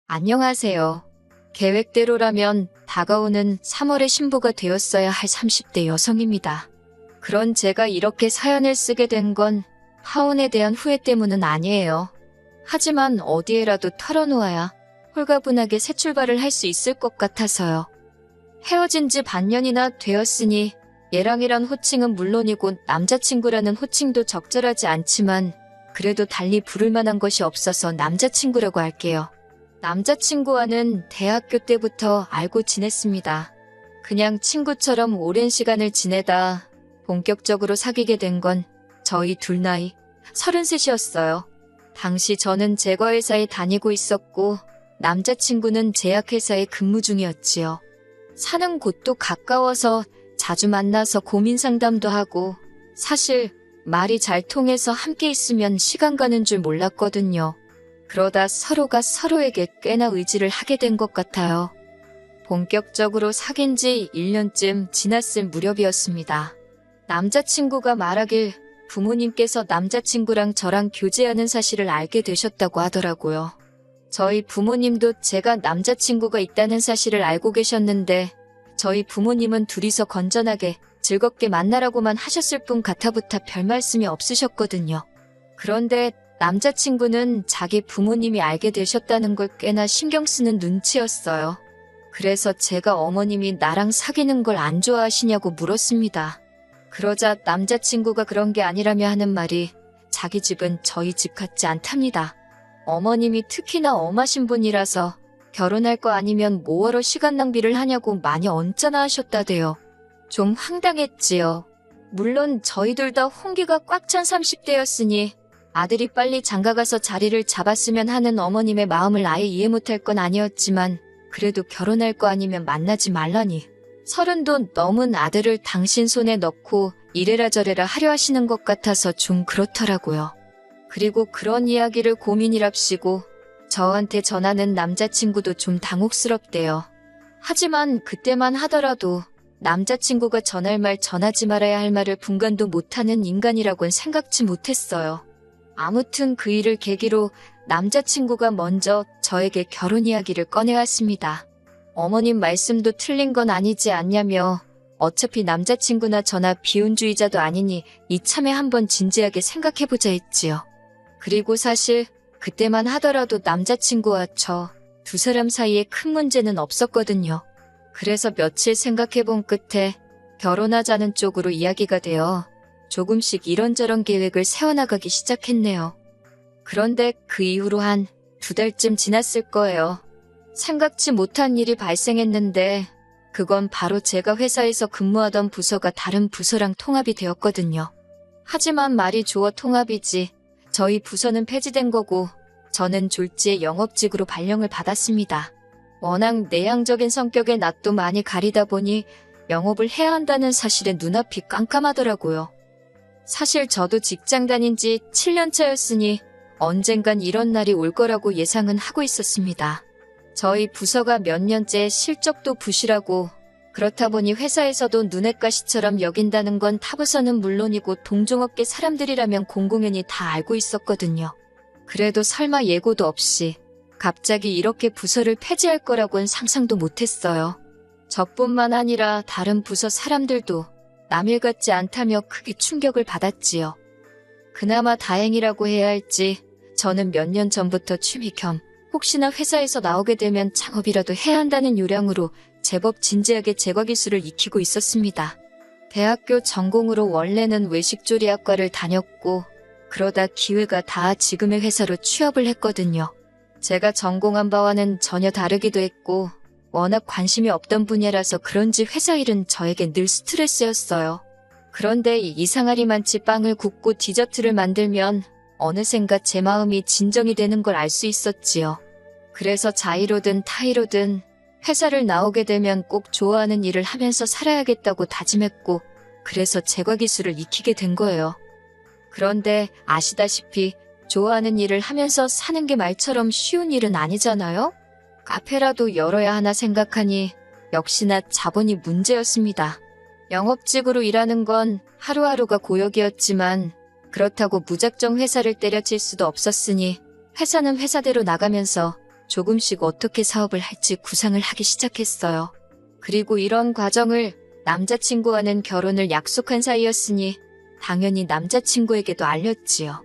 안녕하세요. 계획대로라면 다가오는 3월에 신부가 되었어야 할 30대 여성입니다. 그런 제가 이렇게 사연을 쓰게 된 건 하원에 대한 후회 때문은 아니에요. 하지만 어디에라도 털어놓아야 홀가분하게 새 출발을 할 수 있을 것 같아서요. 헤어진 지 반년이나 되었으니 얘랑이란 호칭은 물론이고 남자친구라는 호칭도 적절하지 않지만 그래도 달리 부를 만한 것이 없어서 남자친구라고 할게요. 남자친구와는 대학교 때부터 알고 지냈습니다. 그냥 친구처럼 오랜 시간을 지내다 본격적으로 사귀게 된 건 저희 둘 나이 33이었어요. 당시 저는 제과회사에 다니고 있었고 남자친구는 제약회사에 근무 중이었지요. 사는 곳도 가까워서 자주 만나서 고민 상담도 하고 사실 말이 잘 통해서 함께 있으면 시간 가는 줄 몰랐거든요. 그러다 서로가 서로에게 꽤나 의지를 하게 된 것 같아요. 본격적으로 사귄 지 1년쯤 지났을 무렵이었습니다. 남자친구가 말하길 부모님께서 남자친구랑 저랑 교제하는 사실을 알게 되셨다고 하더라고요. 저희 부모님도 제가 남자친구가 있다는 사실을 알고 계셨는데 저희 부모님은 둘이서 건전하게 즐겁게 만나라고만 하셨을 뿐 가타부타 별 말씀이 없으셨거든요. 그런데 남자친구는 자기 부모님이 알게 되셨다는 걸 꽤나 신경 쓰는 눈치였어요. 그래서 제가 어머님이 나랑 사귀는 걸 안 좋아하시냐고 물었습니다. 그러자 남자친구가 그런 게 아니라며 하는 말이 자기 집은 저희 집 같지 않답니다. 어머님이 특히나 엄하신 분이라서 결혼할 거 아니면 뭐하러 시간 낭비를 하냐고 많이 언짢아 하셨다대요. 좀 황당했지요. 물론 저희둘 다 홍기가 꽉 찬 30대였으니 아들이 빨리 장가가서 자리를 잡았으면 하는 어머님의 마음을 아예 이해 못할 건 아니었지만 그래도 결혼할 거 아니면 만나지 말라니. 30도 넘은 아들을 당신 손에 넣고 이래라 저래라 하려 하시는 것 같아서 좀 그렇더라고요. 그리고 그런 이야기를 고민이랍시고 저한테 전하는 남자친구도 좀 당혹스럽대요. 하지만 그때만 하더라도 남자친구가 전할 말 전하지 말아야 할 말을 분간도 못하는 인간이라곤 생각지 못했어요. 아무튼 그 일을 계기로 남자친구가 먼저 저에게 결혼 이야기를 꺼내왔습니다. 어머님 말씀도 틀린 건 아니지 않냐며 어차피 남자친구나 저나 비혼주의자도 아니니 이참에 한번 진지하게 생각해보자 했지요. 그리고 사실 그때만 하더라도 남자친구와 저 두 사람 사이에 큰 문제는 없었거든요. 그래서 며칠 생각해본 끝에 결혼하자는 쪽으로 이야기가 되어 조금씩 이런저런 계획을 세워나가기 시작했네요. 그런데 그 이후로 한 2달쯤 지났을 거예요. 생각지 못한 일이 발생했는데 그건 바로 제가 회사에서 근무하던 부서가 다른 부서랑 통합이 되었거든요. 하지만 말이 좋아 통합이지 저희 부서는 폐지된 거고 저는 졸지에 영업직으로 발령을 받았습니다. 워낙 내향적인 성격의 낯도 많이 가리다 보니 영업을 해야 한다는 사실에 눈앞이 깜깜하더라고요. 사실 저도 직장 다닌 지 7년 차였으니 언젠간 이런 날이 올 거라고 예상은 하고 있었습니다. 저희 부서가 몇 년째 실적도 부실하고 그렇다 보니 회사에서도 눈엣 가시처럼 여긴다는 건 타부서는 물론이고 동종업계 사람들이라면 공공연히 다 알고 있었거든요. 그래도 설마 예고도 없이 갑자기 이렇게 부서를 폐지할 거라고는 상상도 못했어요. 저뿐만 아니라 다른 부서 사람들도 남일 같지 않다며 크게 충격을 받았지요. 그나마 다행이라고 해야 할지 저는 몇 년 전부터 취미 겸 혹시나 회사에서 나오게 되면 창업이라도 해야 한다는 요량으로 제법 진지하게 제과기술을 익히고 있었습니다. 대학교 전공으로 원래는 외식조리학과를 다녔고 그러다 기회가 닿아 지금의 회사로 취업을 했거든요. 제가 전공한 바와는 전혀 다르기도 했고 워낙 관심이 없던 분야라서 그런지 회사 일은 저에게 늘 스트레스였어요. 그런데 이상하리만치 빵을 굽고 디저트를 만들면 어느샌가 제 마음이 진정이 되는 걸 알 수 있었지요. 그래서 자의로든 타의로든 회사를 나오게 되면 꼭 좋아하는 일을 하면서 살아야겠다고 다짐했고 그래서 제과기술을 익히게 된 거예요. 그런데 아시다시피 좋아하는 일을 하면서 사는 게 말처럼 쉬운 일은 아니잖아요? 카페라도 열어야 하나 생각하니 역시나 자본이 문제였습니다. 영업직으로 일하는 건 하루하루가 고역이었지만 그렇다고 무작정 회사를 때려칠 수도 없었으니 회사는 회사대로 나가면서 조금씩 어떻게 사업을 할지 구상을 하기 시작했어요. 그리고 이런 과정을 남자친구와는 결혼을 약속한 사이였으니 당연히 남자친구에게도 알렸지요.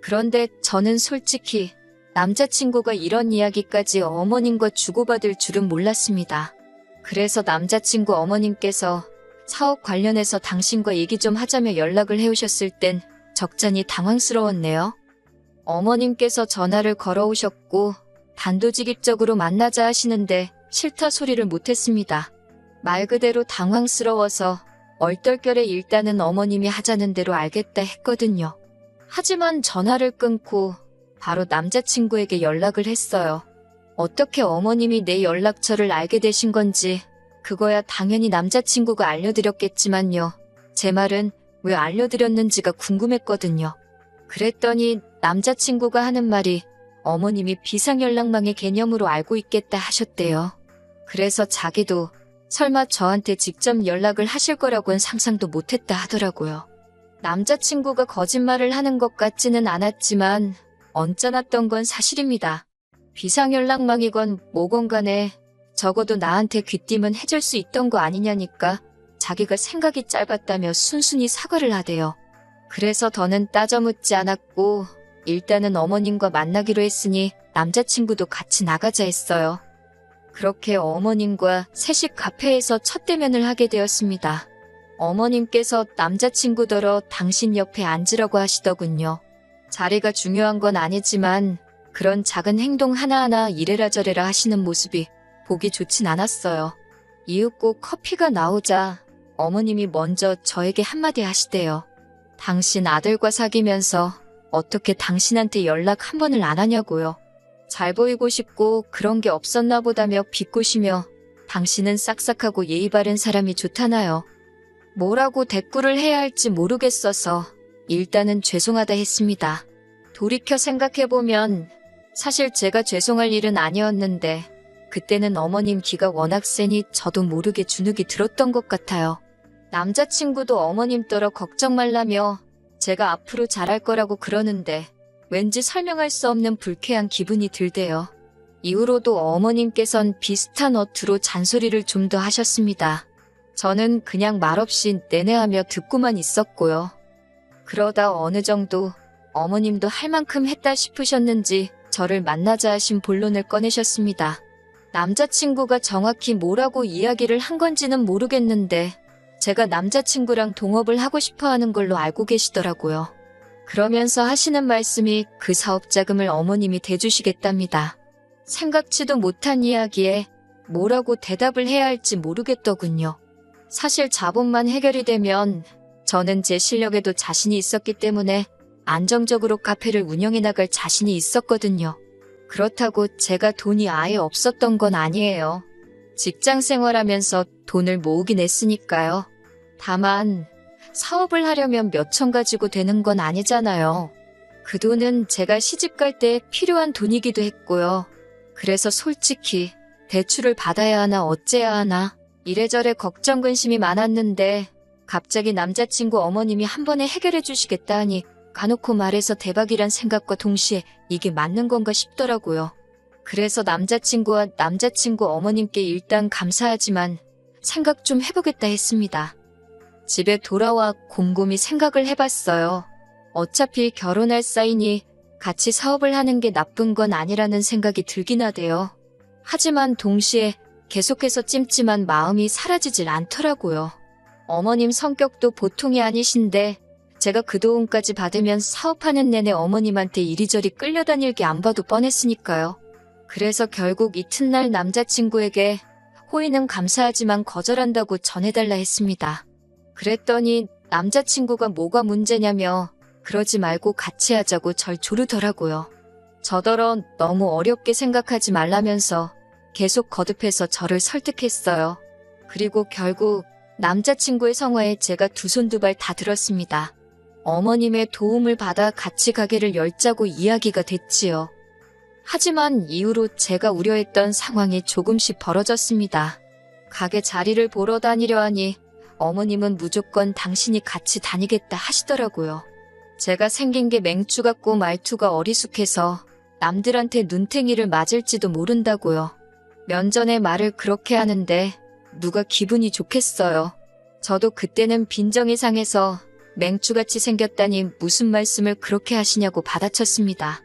그런데 저는 솔직히 남자친구가 이런 이야기까지 어머님과 주고받을 줄은 몰랐습니다. 그래서 남자친구 어머님께서 사업 관련해서 당신과 얘기 좀 하자며 연락을 해오셨을 땐 적잖이 당황스러웠네요. 어머님께서 전화를 걸어오셨고 단도직입적으로 만나자 하시는데 싫다 소리를 못했습니다. 말 그대로 당황스러워서 얼떨결에 일단은 어머님이 하자는 대로 알겠다 했거든요. 하지만 전화를 끊고 바로 남자친구에게 연락을 했어요. 어떻게 어머님이 내 연락처를 알게 되신 건지 그거야 당연히 남자친구가 알려드렸겠지만요. 제 말은 왜 알려드렸는지가 궁금했거든요. 그랬더니 남자친구가 하는 말이 어머님이 비상연락망의 개념으로 알고 있겠다 하셨대요. 그래서 자기도 설마 저한테 직접 연락을 하실 거라고는 상상도 못했다 하더라고요. 남자친구가 거짓말을 하는 것 같지는 않았지만 언짢았던 건 사실입니다. 비상연락망이건 뭐건 간에 적어도 나한테 귀띔은 해줄 수 있던 거 아니냐니까 자기가 생각이 짧았다며 순순히 사과를 하대요. 그래서 더는 따져 묻지 않았고 일단은 어머님과 만나기로 했으니 남자친구도 같이 나가자 했어요. 그렇게 어머님과 셋이 카페에서 첫 대면을 하게 되었습니다. 어머님께서 남자친구더러 당신 옆에 앉으라고 하시더군요. 자리가 중요한 건 아니지만 그런 작은 행동 하나하나 이래라 저래라 하시는 모습이 보기 좋진 않았어요. 이윽고 커피가 나오자 어머님이 먼저 저에게 한마디 하시대요. 당신 아들과 사귀면서 어떻게 당신한테 연락 한 번을 안 하냐고요. 잘 보이고 싶고 그런 게 없었나 보다며 비꼬시며 당신은 싹싹하고 예의 바른 사람이 좋다나요. 뭐라고 대꾸를 해야 할지 모르겠어서 일단은 죄송하다 했습니다. 돌이켜 생각해보면 사실 제가 죄송할 일은 아니었는데 그때는 어머님 기가 워낙 세니 저도 모르게 주눅이 들었던 것 같아요. 남자친구도 어머님 떨어 걱정 말라며 제가 앞으로 잘할 거라고 그러는데 왠지 설명할 수 없는 불쾌한 기분이 들대요. 이후로도 어머님께선 비슷한 어투로 잔소리를 좀 더 하셨습니다. 저는 그냥 말없이 내내하며 듣고만 있었고요. 그러다 어느 정도 어머님도 할 만큼 했다 싶으셨는지 저를 만나자 하신 본론을 꺼내셨습니다. 남자친구가 정확히 뭐라고 이야기를 한 건지는 모르겠는데 제가 남자친구랑 동업을 하고 싶어 하는 걸로 알고 계시더라고요. 그러면서 하시는 말씀이 그 사업 자금을 어머님이 대주시겠답니다. 생각지도 못한 이야기에 뭐라고 대답을 해야 할지 모르겠더군요. 사실 자본만 해결이 되면 저는 제 실력에도 자신이 있었기 때문에 안정적으로 카페를 운영해 나갈 자신이 있었거든요. 그렇다고 제가 돈이 아예 없었던 건 아니에요. 직장 생활하면서 돈을 모으긴 했으니까요. 다만 사업을 하려면 몇천 가지고 되는 건 아니잖아요. 그 돈은 제가 시집갈 때 필요한 돈이기도 했고요. 그래서 솔직히 대출을 받아야 하나 어째야 하나 이래저래 걱정 근심이 많았는데 갑자기 남자친구 어머님이 한 번에 해결해 주시겠다 하니 까놓고 말해서 대박이란 생각과 동시에 이게 맞는 건가 싶더라고요. 그래서 남자친구와 남자친구 어머님께 일단 감사하지만 생각 좀 해보겠다 했습니다. 집에 돌아와 곰곰이 생각을 해봤어요. 어차피 결혼할 사이니 같이 사업을 하는 게 나쁜 건 아니라는 생각이 들긴 하대요. 하지만 동시에 계속해서 찜찜한 마음이 사라지질 않더라고요. 어머님 성격도 보통이 아니신데 제가 그 도움까지 받으면 사업하는 내내 어머님한테 이리저리 끌려다닐 게 안 봐도 뻔했으니까요. 그래서 결국 이튿날 남자친구에게 호의는 감사하지만 거절한다고 전해달라 했습니다. 그랬더니 남자친구가 뭐가 문제냐며 그러지 말고 같이 하자고 절 조르더라고요. 저더러 너무 어렵게 생각하지 말라면서 계속 거듭해서 저를 설득했어요. 그리고 결국 남자친구의 성화에 제가 두 손 두 발 다 들었습니다. 어머님의 도움을 받아 같이 가게를 열자고 이야기가 됐지요. 하지만 이후로 제가 우려했던 상황이 조금씩 벌어졌습니다. 가게 자리를 보러 다니려 하니 어머님은 무조건 당신이 같이 다니겠다 하시더라고요. 제가 생긴 게 맹추 같고 말투가 어리숙해서 남들한테 눈탱이를 맞을지도 모른다고요. 면전에 말을 그렇게 하는데 누가 기분이 좋겠어요. 저도 그때는 빈정이 상해서 맹추같이 생겼다니 무슨 말씀을 그렇게 하시냐고 받아쳤습니다.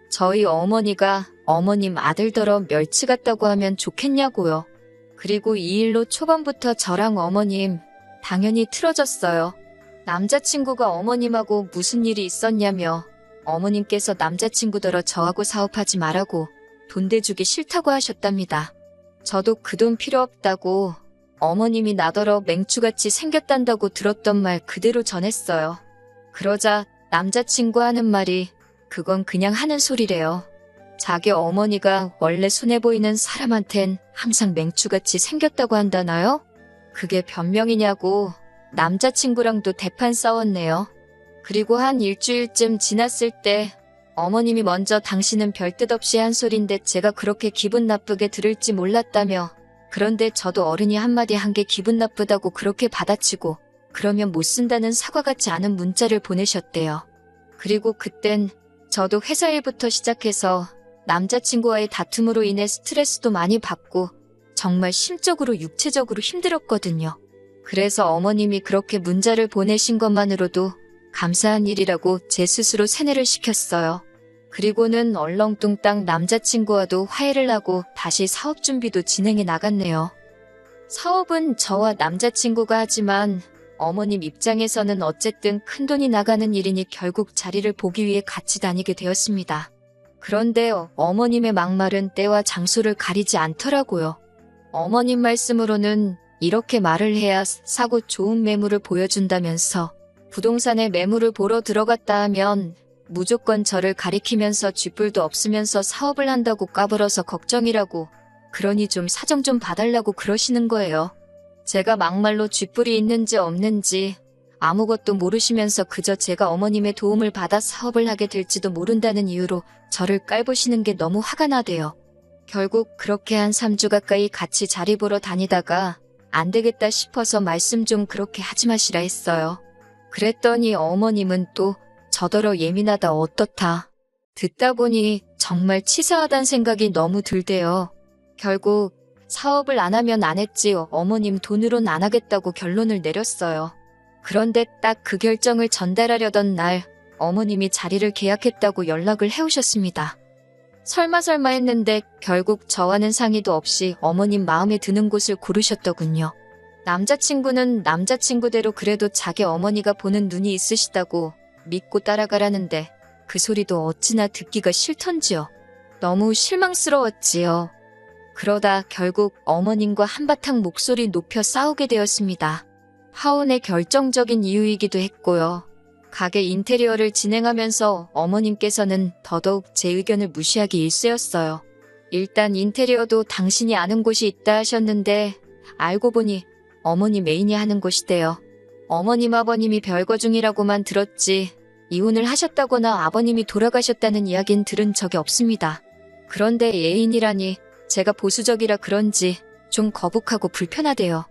저희 어머니가 어머님 아들더러 멸치 같다고 하면 좋겠냐고요. 그리고 이 일로 초반부터 저랑 어머님 당연히 틀어졌어요. 남자친구가 어머님하고 무슨 일이 있었냐며 어머님께서 남자친구더러 저하고 사업하지 말라고 돈 대주기 싫다고 하셨답니다. 저도 그 돈 필요 없다고 어머님이 나더러 맹추같이 생겼단다고 들었던 말 그대로 전했어요. 그러자 남자친구 하는 말이 그건 그냥 하는 소리래요. 자기 어머니가 원래 순해 보이는 사람한텐 항상 맹추같이 생겼다고 한다나요? 그게 변명이냐고 남자친구랑도 대판 싸웠네요. 그리고 한 일주일쯤 지났을 때 어머님이 먼저 당신은 별뜻 없이 한 소린데 제가 그렇게 기분 나쁘게 들을지 몰랐다며 그런데 저도 어른이 한마디 한 게 기분 나쁘다고 그렇게 받아치고 그러면 못 쓴다는 사과 같지 않은 문자를 보내셨대요. 그리고 그땐 저도 회사 일부터 시작해서 남자친구와의 다툼으로 인해 스트레스도 많이 받고 정말 심적으로 육체적으로 힘들었거든요. 그래서 어머님이 그렇게 문자를 보내신 것만으로도 감사한 일이라고 제 스스로 세뇌를 시켰어요. 그리고는 얼렁뚱땅 남자친구와도 화해를 하고 다시 사업 준비도 진행해 나갔네요. 사업은 저와 남자친구가 하지만 어머님 입장에서는 어쨌든 큰돈이 나가는 일이니 결국 자리를 보기 위해 같이 다니게 되었습니다. 그런데 어머님의 막말은 때와 장소를 가리지 않더라고요. 어머님 말씀으로는 이렇게 말을 해야 사고 좋은 매물을 보여준다면서 부동산에 매물을 보러 들어갔다 하면 무조건 저를 가리키면서 쥐뿔도 없으면서 사업을 한다고 까불어서 걱정이라고 그러니 좀 사정 좀 봐달라고 그러시는 거예요. 제가 막말로 쥐뿔이 있는지 없는지 아무것도 모르시면서 그저 제가 어머님의 도움을 받아 사업을 하게 될지도 모른다는 이유로 저를 깔보시는 게 너무 화가 나대요. 결국 그렇게 한 3주 가까이 같이 자리 보러 다니다가 안 되겠다 싶어서 말씀 좀 그렇게 하지 마시라 했어요. 그랬더니 어머님은 또 저더러 예민하다 어떻다. 듣다 보니 정말 치사하단 생각이 너무 들대요. 결국 사업을 안 하면 안 했지 어머님 돈으론 안 하겠다고 결론을 내렸어요. 그런데 딱 그 결정을 전달하려던 날 어머님이 자리를 계약했다고 연락을 해오셨습니다. 설마 했는데 결국 저와는 상의도 없이 어머님 마음에 드는 곳을 고르셨더군요. 남자친구는 남자친구대로 그래도 자기 어머니가 보는 눈이 있으시다고 믿고 따라가라는데 그 소리도 어찌나 듣기가 싫던지요. 너무 실망스러웠지요. 그러다 결국 어머님과 한바탕 목소리 높여 싸우게 되었습니다. 하원의 결정적인 이유이기도 했고요. 가게 인테리어를 진행하면서 어머님께서는 더더욱 제 의견을 무시하기 일쑤였어요. 일단 인테리어도 당신이 아는 곳이 있다 하셨는데 알고 보니 어머니 애인이 하는 곳이대요. 어머님 아버님이 별거 중이라고만 들었지 이혼을 하셨다거나 아버님이 돌아가셨다는 이야기는 들은 적이 없습니다. 그런데 애인이라니 제가 보수적이라 그런지 좀 거북하고 불편하대요.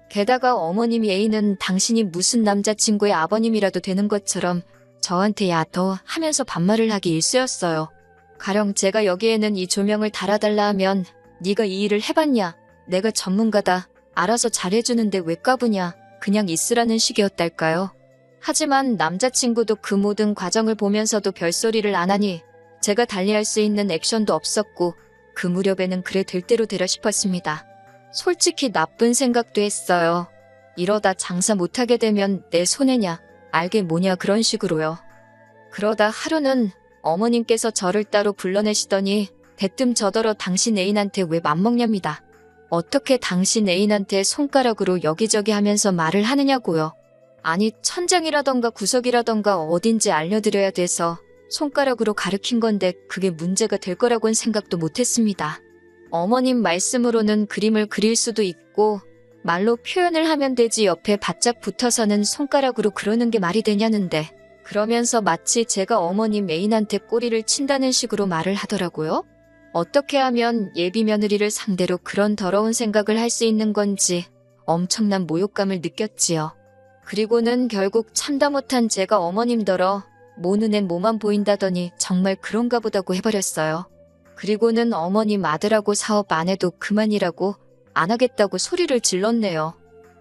게다가 어머님 애인은 당신이 무슨 남자친구의 아버님이라도 되는 것처럼 저한테 야 더 하면서 반말을 하기 일쑤였어요. 가령 제가 여기에는 이 조명을 달아달라 하면 네가 이 일을 해봤냐? 내가 전문가다. 알아서 잘해주는데 왜 까부냐? 그냥 있으라는 식이었달까요? 하지만 남자친구도 그 모든 과정을 보면서도 별소리를 안 하니 제가 달리할 수 있는 액션도 없었고 그 무렵에는 그래 될 대로 되려 싶었습니다. 솔직히 나쁜 생각도 했어요. 이러다 장사 못하게 되면 내 손해냐, 알게 뭐냐 그런 식으로요. 그러다 하루는 어머님께서 저를 따로 불러내시더니 대뜸 저더러 당신 애인한테 왜 맘먹냐입니다. 어떻게 당신 애인한테 손가락으로 여기저기 하면서 말을 하느냐고요. 아니 천장이라던가 구석이라던가 어딘지 알려드려야 돼서 손가락으로 가르친 건데 그게 문제가 될 거라고는 생각도 못했습니다. 어머님 말씀으로는 그림을 그릴 수도 있고 말로 표현을 하면 되지 옆에 바짝 붙어서는 손가락으로 그러는 게 말이 되냐는데 그러면서 마치 제가 어머님 애인한테 꼬리를 친다는 식으로 말을 하더라고요. 어떻게 하면 예비 며느리를 상대로 그런 더러운 생각을 할 수 있는 건지 엄청난 모욕감을 느꼈지요. 그리고는 결국 참다 못한 제가 어머님더러 모 눈엔 뭐만 보인다더니 정말 그런가 보다고 해버렸어요. 그리고는 어머님 아들하고 사업 안 해도 그만이라고 안 하겠다고 소리를 질렀네요.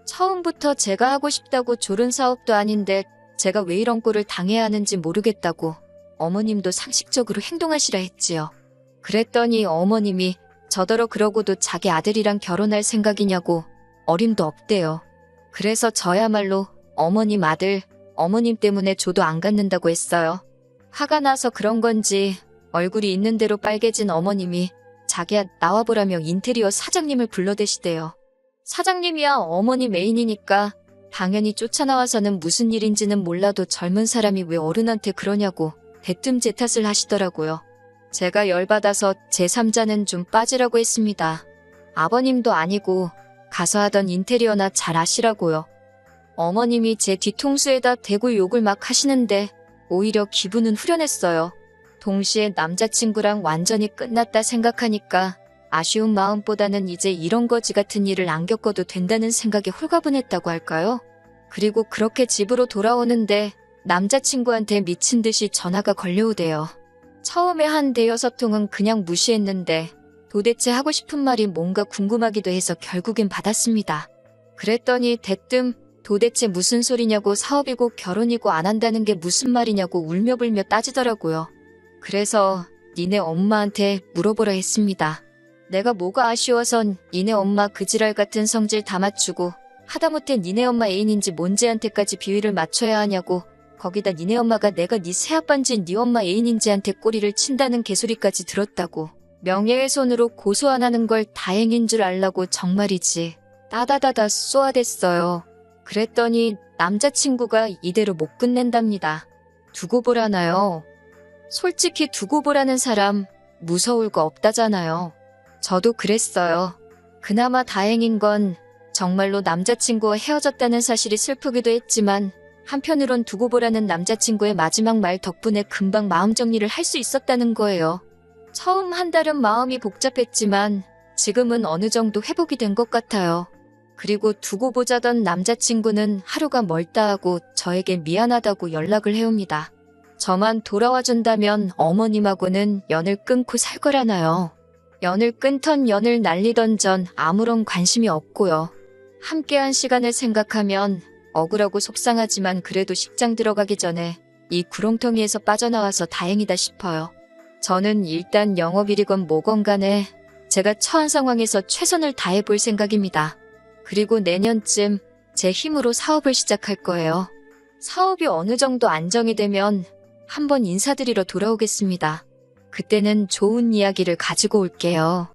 처음부터 제가 하고 싶다고 조른 사업도 아닌데 제가 왜 이런 꼴을 당해야 하는지 모르겠다고 어머님도 상식적으로 행동하시라 했지요. 그랬더니 어머님이 저더러 그러고도 자기 아들이랑 결혼할 생각이냐고 어림도 없대요. 그래서 저야말로 어머님 아들, 어머님 때문에 조도 안 갖는다고 했어요. 화가 나서 그런 건지 얼굴이 있는 대로 빨개진 어머님이 자기야 나와보라며 인테리어 사장님을 불러대시대요. 사장님이야 어머니 메인이니까 당연히 쫓아나와서는 무슨 일인지는 몰라도 젊은 사람이 왜 어른한테 그러냐고 대뜸 제 탓을 하시더라고요. 제가 열받아서 제3자는 좀 빠지라고 했습니다. 아버님도 아니고 가서 하던 인테리어나 잘 아시라고요. 어머님이 제 뒤통수에다 대고 욕을 막 하시는데 오히려 기분은 후련했어요. 동시에 남자친구랑 완전히 끝났다 생각하니까 아쉬운 마음보다는 이제 이런 거지 같은 일을 안 겪어도 된다는 생각에 홀가분했다고 할까요? 그리고 그렇게 집으로 돌아오는데 남자친구한테 미친 듯이 전화가 걸려오대요. 처음에 한 대여섯 통은 그냥 무시했는데 도대체 하고 싶은 말이 뭔가 궁금하기도 해서 결국엔 받았습니다. 그랬더니 대뜸 도대체 무슨 소리냐고 사업이고 결혼이고 안 한다는 게 무슨 말이냐고 울며불며 따지더라고요. 그래서 니네 엄마한테 물어보라 했습니다. 내가 뭐가 아쉬워선 니네 엄마 그 지랄 같은 성질 다 맞추고 하다못해 니네 엄마 애인인지 뭔지한테까지 비위를 맞춰야 하냐고 거기다 니네 엄마가 내가 니 새아빠인지 니 엄마 애인인지한테 꼬리를 친다는 개소리까지 들었다고 명예훼손으로 고소 안 하는 걸 다행인 줄 알라고 정말이지 따다다다 쏘아댔어요. 그랬더니 남자친구가 이대로 못 끝낸답니다. 두고 보라나요? 솔직히 두고 보라는 사람 무서울 거 없다잖아요. 저도 그랬어요. 그나마 다행인 건 정말로 남자친구와 헤어졌다는 사실이 슬프기도 했지만 한편으론 두고 보라는 남자친구의 마지막 말 덕분에 금방 마음 정리를 할 수 있었다는 거예요. 처음 한 달은 마음이 복잡했지만 지금은 어느 정도 회복이 된 것 같아요. 그리고 두고 보자던 남자친구는 하루가 멀다 하고 저에게 미안하다고 연락을 해옵니다. 저만 돌아와 준다면 어머님하고는 연을 끊고 살 거라나요. 연을 끊던 연을 날리던 전 아무런 관심이 없고요. 함께한 시간을 생각하면 억울하고 속상하지만 그래도 식장 들어가기 전에 이 구렁텅이에서 빠져나와서 다행이다 싶어요. 저는 일단 영업일이건 뭐건 간에 제가 처한 상황에서 최선을 다해볼 생각입니다. 그리고 내년쯤 제 힘으로 사업을 시작할 거예요. 사업이 어느 정도 안정이 되면 한번 인사드리러 돌아오겠습니다. 그때는 좋은 이야기를 가지고 올게요.